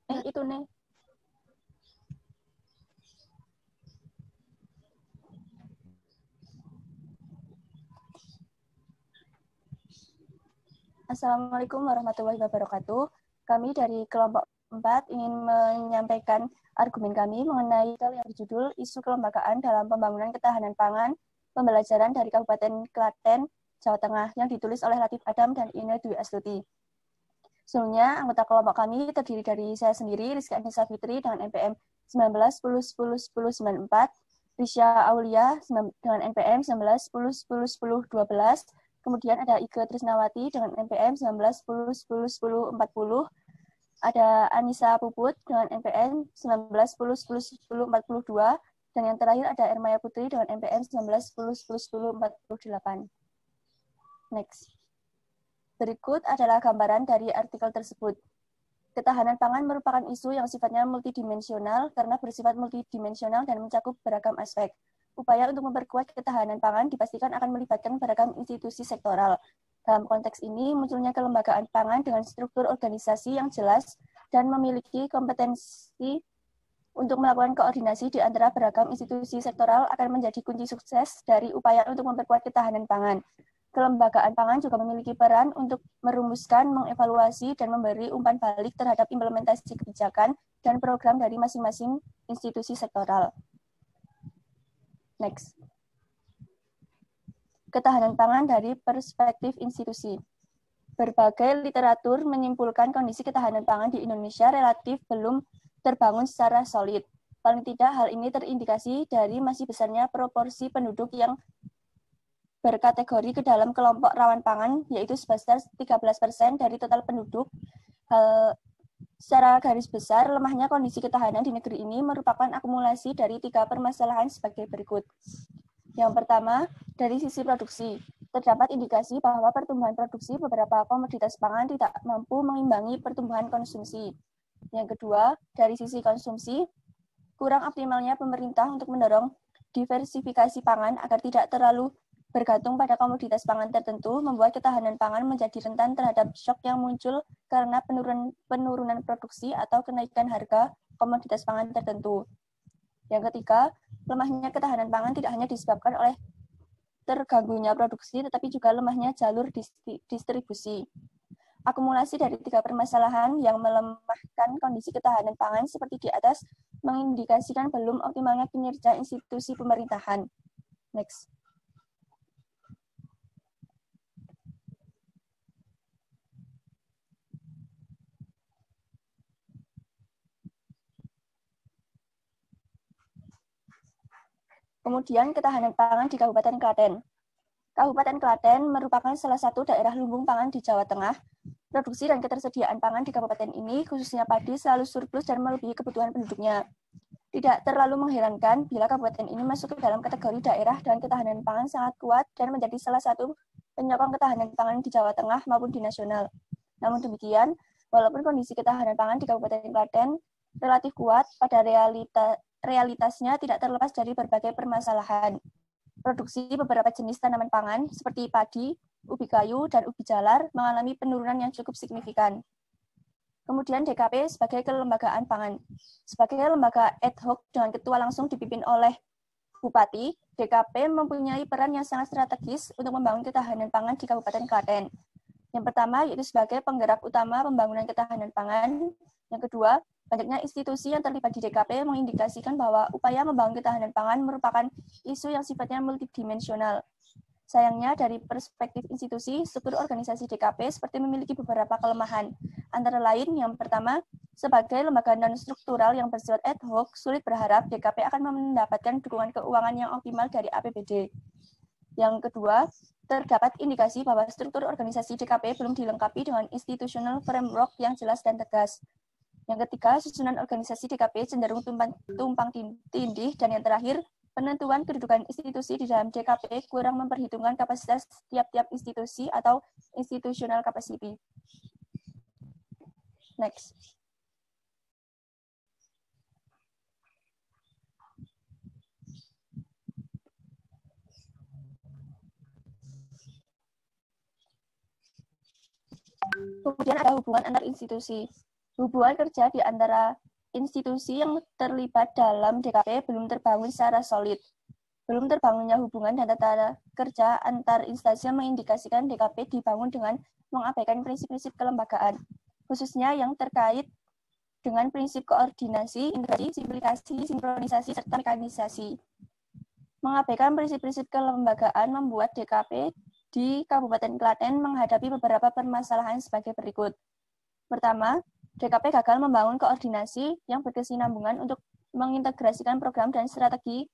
Itu nih. Assalamualaikum warahmatullahi wabarakatuh. Kami dari kelompok 4 ingin menyampaikan argumen kami mengenai yang berjudul Isu Kelembagaan dalam Pembangunan Ketahanan Pangan, Pembelajaran dari Kabupaten Klaten, Jawa Tengah, yang ditulis oleh Latif Adam dan Ine Dwi Astuti. Sebelumnya, anggota kelompok kami terdiri dari saya sendiri, Rizky Anissa Fitri dengan NPM 19 10 10 10 94, Risha Aulia dengan NPM 19 10 10 10 12, kemudian ada Ike Trisnawati dengan NPM 19 10 10 10 40, ada Anissa Puput dengan NPM 19 10 10 10 42, dan yang terakhir ada Ermaya Putri dengan NPM 19 10 10 10 48. Next. Berikut adalah gambaran dari artikel tersebut. Ketahanan pangan merupakan isu yang sifatnya multidimensional karena bersifat multidimensional dan mencakup beragam aspek. Upaya untuk memperkuat ketahanan pangan dipastikan akan melibatkan beragam institusi sektoral. Dalam konteks ini, munculnya kelembagaan pangan dengan struktur organisasi yang jelas dan memiliki kompetensi untuk melakukan koordinasi di antara beragam institusi sektoral akan menjadi kunci sukses dari upaya untuk memperkuat ketahanan pangan. Kelembagaan pangan juga memiliki peran untuk merumuskan, mengevaluasi, dan memberi umpan balik terhadap implementasi kebijakan dan program dari masing-masing institusi sektoral. Next. Ketahanan pangan dari perspektif institusi. Berbagai literatur menyimpulkan kondisi ketahanan pangan di Indonesia relatif belum terbangun secara solid. Paling tidak hal ini terindikasi dari masih besarnya proporsi penduduk yang berkategori ke dalam kelompok rawan pangan, yaitu sebesar 13% dari total penduduk. Secara garis besar, lemahnya kondisi ketahanan di negeri ini merupakan akumulasi dari 3 permasalahan sebagai berikut. Yang pertama, dari sisi produksi. Terdapat indikasi bahwa pertumbuhan produksi beberapa komoditas pangan tidak mampu mengimbangi pertumbuhan konsumsi. Yang kedua, dari sisi konsumsi, kurang optimalnya pemerintah untuk mendorong diversifikasi pangan agar tidak terlalu bergantung pada komoditas pangan tertentu, membuat ketahanan pangan menjadi rentan terhadap shock yang muncul karena penurunan produksi atau kenaikan harga komoditas pangan tertentu. Yang ketiga, lemahnya ketahanan pangan tidak hanya disebabkan oleh terganggunya produksi, tetapi juga lemahnya jalur distribusi. Akumulasi dari 3 permasalahan yang melemahkan kondisi ketahanan pangan seperti di atas mengindikasikan belum optimalnya kinerja institusi pemerintahan. Next. Kemudian ketahanan pangan di Kabupaten Klaten. Kabupaten Klaten merupakan salah satu daerah lumbung pangan di Jawa Tengah. Produksi dan ketersediaan pangan di kabupaten ini, khususnya padi, selalu surplus dan melebihi kebutuhan penduduknya. Tidak terlalu mengherankan bila kabupaten ini masuk ke dalam kategori daerah dengan ketahanan pangan sangat kuat dan menjadi salah satu penyokong ketahanan pangan di Jawa Tengah maupun di nasional. Namun demikian, walaupun kondisi ketahanan pangan di Kabupaten Klaten relatif kuat, pada realitasnya tidak terlepas dari berbagai permasalahan. Produksi beberapa jenis tanaman pangan seperti padi, ubi kayu, dan ubi jalar mengalami penurunan yang cukup signifikan. Kemudian DKP sebagai kelembagaan pangan. Sebagai lembaga ad hoc dengan ketua langsung dipimpin oleh Bupati, DKP mempunyai peran yang sangat strategis untuk membangun ketahanan pangan di Kabupaten Klaten. Yang pertama yaitu sebagai penggerak utama pembangunan ketahanan pangan. Yang kedua, banyaknya institusi yang terlibat di DKP mengindikasikan bahwa upaya membangun ketahanan pangan merupakan isu yang sifatnya multidimensional. Sayangnya, dari perspektif institusi, struktur organisasi DKP seperti memiliki beberapa kelemahan. Antara lain, yang pertama, sebagai lembaga non-struktural yang bersifat ad hoc, sulit berharap DKP akan mendapatkan dukungan keuangan yang optimal dari APBD. Yang kedua, terdapat indikasi bahwa struktur organisasi DKP belum dilengkapi dengan institutional framework yang jelas dan tegas. Yang ketiga, susunan organisasi DKP cenderung tumpang tindih. Dan yang terakhir, penentuan kedudukan institusi di dalam DKP kurang memperhitungkan kapasitas tiap-tiap institusi atau institutional capacity. Next. Kemudian ada hubungan antar institusi. Hubungan kerja di antara institusi yang terlibat dalam DKP belum terbangun secara solid. Belum terbangunnya hubungan dan tata kerja antar instansi mengindikasikan DKP dibangun dengan mengabaikan prinsip-prinsip kelembagaan, khususnya yang terkait dengan prinsip koordinasi, integrasi, simplifikasi, sinkronisasi, serta mekanisasi. Mengabaikan prinsip-prinsip kelembagaan membuat DKP di Kabupaten Klaten menghadapi beberapa permasalahan sebagai berikut. Pertama, DKP gagal membangun koordinasi yang berkesinambungan untuk mengintegrasikan program dan strategi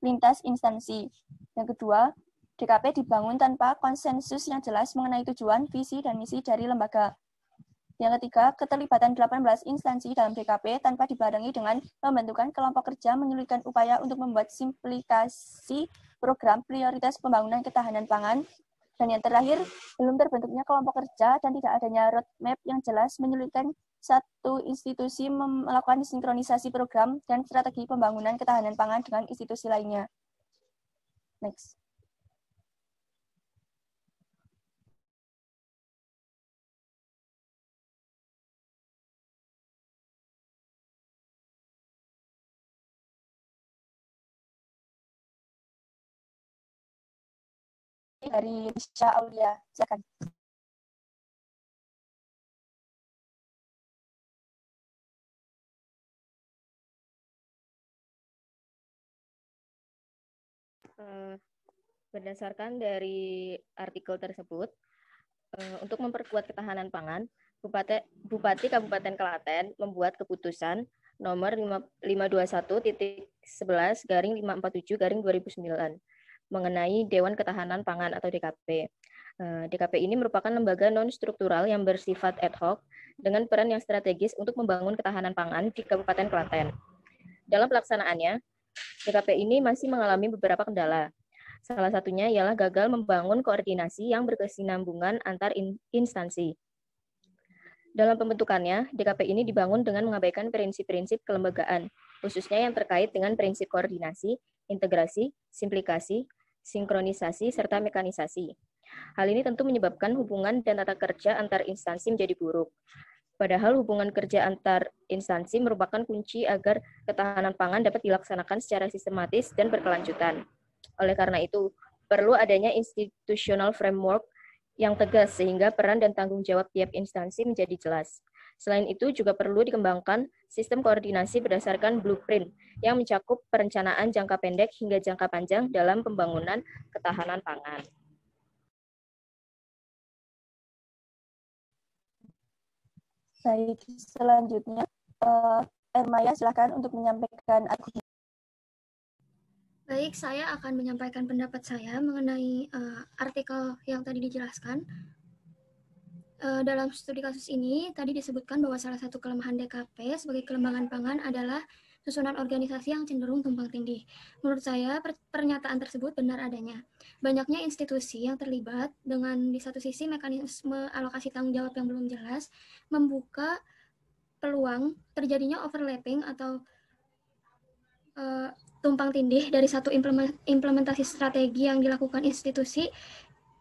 lintas instansi. Yang kedua, DKP dibangun tanpa konsensus yang jelas mengenai tujuan, visi, dan misi dari lembaga. Yang ketiga, keterlibatan 18 instansi dalam DKP tanpa dibarengi dengan pembentukan kelompok kerja menyulitkan upaya untuk membuat simplikasi program prioritas pembangunan ketahanan pangan. Dan yang terakhir, belum terbentuknya kelompok kerja dan tidak adanya roadmap yang jelas menyulitkan satu institusi melakukan sinkronisasi program dan strategi pembangunan ketahanan pangan dengan institusi lainnya. Next. Dari Bisha Aulia, silakan. Berdasarkan dari artikel tersebut, untuk memperkuat ketahanan pangan, Bupati Kabupaten Klaten membuat keputusan nomor 521.11/547/2009 mengenai Dewan Ketahanan Pangan atau DKP. DKP ini merupakan lembaga non-struktural yang bersifat ad hoc dengan peran yang strategis untuk membangun ketahanan pangan di Kabupaten Klaten. Dalam pelaksanaannya, DKP ini masih mengalami beberapa kendala. Salah satunya ialah gagal membangun koordinasi yang berkesinambungan antar instansi. Dalam pembentukannya, DKP ini dibangun dengan mengabaikan prinsip-prinsip kelembagaan, khususnya yang terkait dengan prinsip koordinasi, integrasi, simplikasi, sinkronisasi, serta mekanisasi. Hal ini tentu menyebabkan hubungan dan tata kerja antar instansi menjadi buruk. Padahal hubungan kerja antar instansi merupakan kunci agar ketahanan pangan dapat dilaksanakan secara sistematis dan berkelanjutan. Oleh karena itu, perlu adanya institutional framework yang tegas sehingga peran dan tanggung jawab tiap instansi menjadi jelas. Selain itu, juga perlu dikembangkan sistem koordinasi berdasarkan blueprint yang mencakup perencanaan jangka pendek hingga jangka panjang dalam pembangunan ketahanan pangan. Baik, selanjutnya Ermaya silakan untuk menyampaikan argumen. Baik, saya akan menyampaikan pendapat saya mengenai artikel yang tadi dijelaskan. Dalam studi kasus ini, tadi disebutkan bahwa salah satu kelemahan DKP sebagai kelembagaan pangan adalah susunan organisasi yang cenderung tumpang tindih. Menurut saya, pernyataan tersebut benar adanya. Banyaknya institusi yang terlibat dengan di satu sisi mekanisme alokasi tanggung jawab yang belum jelas, membuka peluang terjadinya overlapping atau tumpang tindih dari satu implementasi strategi yang dilakukan institusi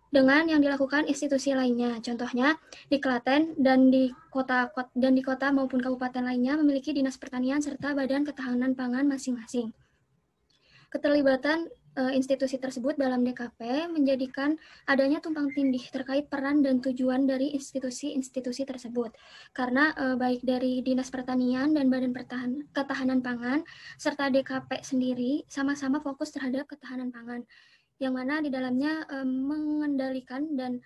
dengan yang dilakukan institusi lainnya. Contohnya di Klaten dan di kota maupun kabupaten lainnya memiliki dinas pertanian serta badan ketahanan pangan masing-masing. Keterlibatan institusi tersebut dalam DKP menjadikan adanya tumpang tindih terkait peran dan tujuan dari institusi-institusi tersebut. Karena baik dari Dinas Pertanian dan Badan Ketahanan Pangan serta DKP sendiri sama-sama fokus terhadap ketahanan pangan, yang mana di dalamnya mengendalikan dan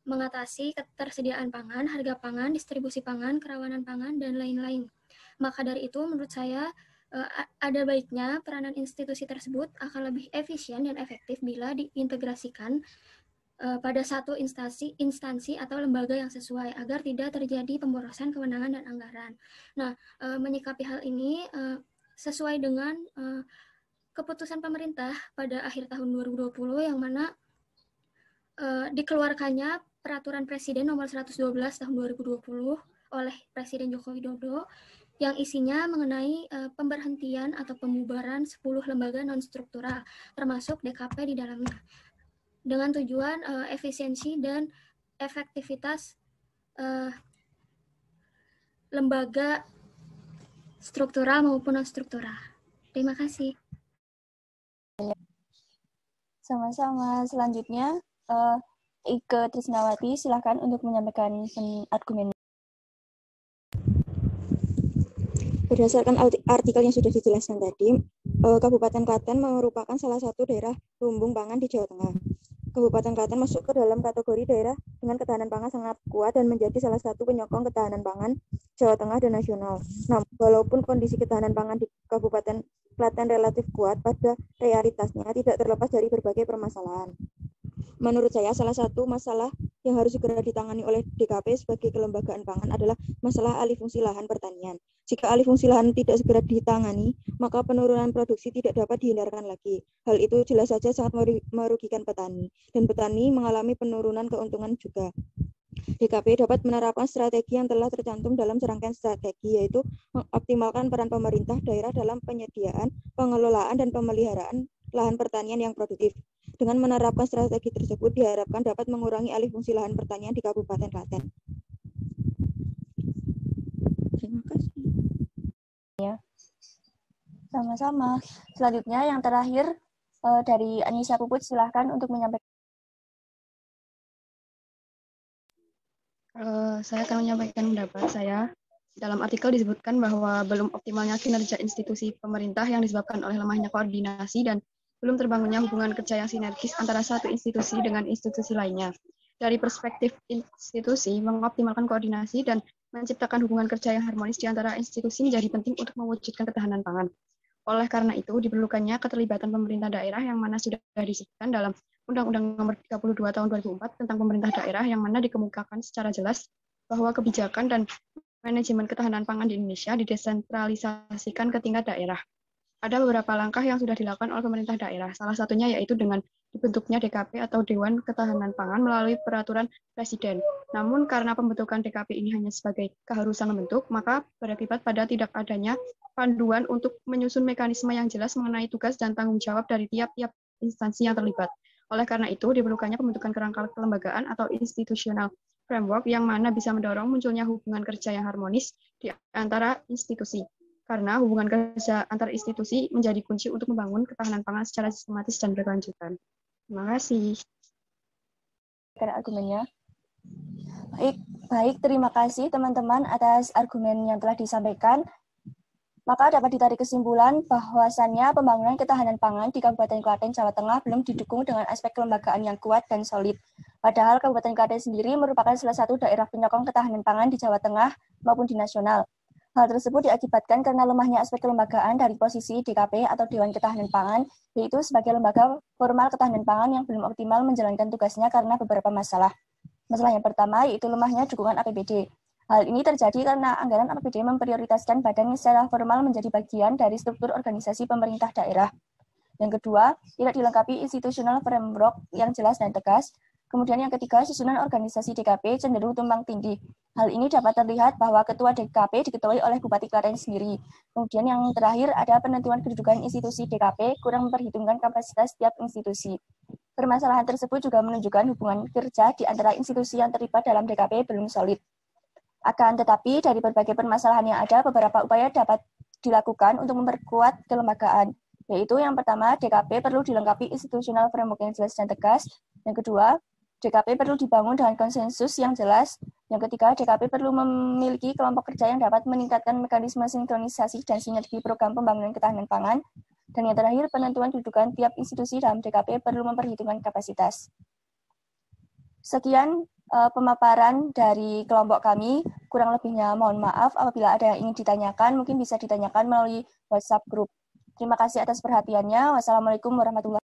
mengatasi ketersediaan pangan, harga pangan, distribusi pangan, kerawanan pangan, dan lain-lain. Maka dari itu menurut saya ada baiknya peranan institusi tersebut akan lebih efisien dan efektif bila diintegrasikan pada satu instansi atau lembaga yang sesuai agar tidak terjadi pemborosan kewenangan dan anggaran. Nah, menyikapi hal ini sesuai dengan keputusan pemerintah pada akhir tahun 2020 yang mana dikeluarkannya Peraturan Presiden Nomor 112 Tahun 2020 oleh Presiden Joko Widodo yang isinya mengenai pemberhentian atau pembubaran 10 lembaga non-struktural, termasuk DKP di dalamnya, dengan tujuan efisiensi dan efektivitas lembaga struktural maupun non-struktural. Terima kasih. Sama-sama. Selanjutnya, Ike Trisnawati, silakan untuk menyampaikan argumen. Berdasarkan artikel yang sudah dijelaskan tadi, Kabupaten Klaten merupakan salah satu daerah lumbung pangan di Jawa Tengah. Kabupaten Klaten masuk ke dalam kategori daerah dengan ketahanan pangan sangat kuat dan menjadi salah satu penyokong ketahanan pangan Jawa Tengah dan nasional. Namun, walaupun kondisi ketahanan pangan di Kabupaten Klaten relatif kuat, pada realitasnya tidak terlepas dari berbagai permasalahan. Menurut saya, salah satu masalah yang harus segera ditangani oleh DKP sebagai kelembagaan pangan adalah masalah alih fungsi lahan pertanian. Jika alih fungsi lahan tidak segera ditangani, maka penurunan produksi tidak dapat dihindarkan lagi. Hal itu jelas saja sangat merugikan petani, dan petani mengalami penurunan keuntungan juga. DKP dapat menerapkan strategi yang telah tercantum dalam serangkaian strategi, yaitu mengoptimalkan peran pemerintah daerah dalam penyediaan, pengelolaan, dan pemeliharaan lahan pertanian yang produktif. Dengan menerapkan strategi tersebut diharapkan dapat mengurangi alih fungsi lahan pertanian di Kabupaten Klaten. Terima kasih. Ya. Sama-sama. Selanjutnya yang terakhir dari Anissa Puput, silahkan untuk menyampaikan. Saya akan menyampaikan pendapat saya. Dalam artikel disebutkan bahwa belum optimalnya kinerja institusi pemerintah yang disebabkan oleh lemahnya koordinasi dan belum terbangunnya hubungan kerja yang sinergis antara satu institusi dengan institusi lainnya. Dari perspektif institusi, mengoptimalkan koordinasi dan menciptakan hubungan kerja yang harmonis di antara institusi menjadi penting untuk mewujudkan ketahanan pangan. Oleh karena itu, diperlukannya keterlibatan pemerintah daerah yang mana sudah disebutkan dalam Undang-Undang Nomor 32 Tahun 2004 tentang pemerintah daerah, yang mana dikemukakan secara jelas bahwa kebijakan dan manajemen ketahanan pangan di Indonesia didesentralisasikan ke tingkat daerah. Ada beberapa langkah yang sudah dilakukan oleh pemerintah daerah. Salah satunya yaitu dengan dibentuknya DKP atau Dewan Ketahanan Pangan melalui peraturan Presiden. Namun karena pembentukan DKP ini hanya sebagai keharusan membentuk, maka berakibat pada tidak adanya panduan untuk menyusun mekanisme yang jelas mengenai tugas dan tanggung jawab dari tiap-tiap instansi yang terlibat. Oleh karena itu, diperlukannya pembentukan kerangka kelembagaan atau institutional framework yang mana bisa mendorong munculnya hubungan kerja yang harmonis di antara institusi. Karena hubungan kerja antar institusi menjadi kunci untuk membangun ketahanan pangan secara sistematis dan berkelanjutan. Terima kasih. Argumennya. Baik, terima kasih teman-teman atas argumen yang telah disampaikan. Maka dapat ditarik kesimpulan bahwasannya pembangunan ketahanan pangan di Kabupaten Klaten, Jawa Tengah belum didukung dengan aspek kelembagaan yang kuat dan solid. Padahal Kabupaten Klaten sendiri merupakan salah satu daerah penyokong ketahanan pangan di Jawa Tengah maupun di nasional. Hal tersebut diakibatkan karena lemahnya aspek kelembagaan dari posisi DKP atau Dewan Ketahanan Pangan, yaitu sebagai lembaga formal ketahanan pangan yang belum optimal menjalankan tugasnya karena beberapa masalah. Masalah yang pertama yaitu lemahnya dukungan APBD. Hal ini terjadi karena anggaran APBD memprioritaskan badan yang secara formal menjadi bagian dari struktur organisasi pemerintah daerah. Yang kedua, tidak dilengkapi institutional framework yang jelas dan tegas. Kemudian yang ketiga, susunan organisasi DKP cenderung tumpang tindih. Hal ini dapat terlihat bahwa ketua DKP diketuai oleh Bupati Klaten sendiri. Kemudian yang terakhir ada penentuan kedudukan institusi DKP kurang memperhitungkan kapasitas setiap institusi. Permasalahan tersebut juga menunjukkan hubungan kerja di antara institusi yang terlibat dalam DKP belum solid. Akan tetapi dari berbagai permasalahan yang ada, beberapa upaya dapat dilakukan untuk memperkuat kelembagaan. Yaitu yang pertama, DKP perlu dilengkapi institutional framework yang jelas dan tegas. Yang kedua, DKP perlu dibangun dengan konsensus yang jelas. Yang ketiga, DKP perlu memiliki kelompok kerja yang dapat meningkatkan mekanisme sinkronisasi dan sinergi program pembangunan ketahanan pangan. Dan yang terakhir, penentuan kedudukan tiap institusi dalam DKP perlu memperhitungkan kapasitas. Sekian pemaparan dari kelompok kami. Kurang lebihnya mohon maaf. Apabila ada yang ingin ditanyakan, mungkin bisa ditanyakan melalui WhatsApp group. Terima kasih atas perhatiannya. Wassalamualaikum warahmatullahi wabarakatuh.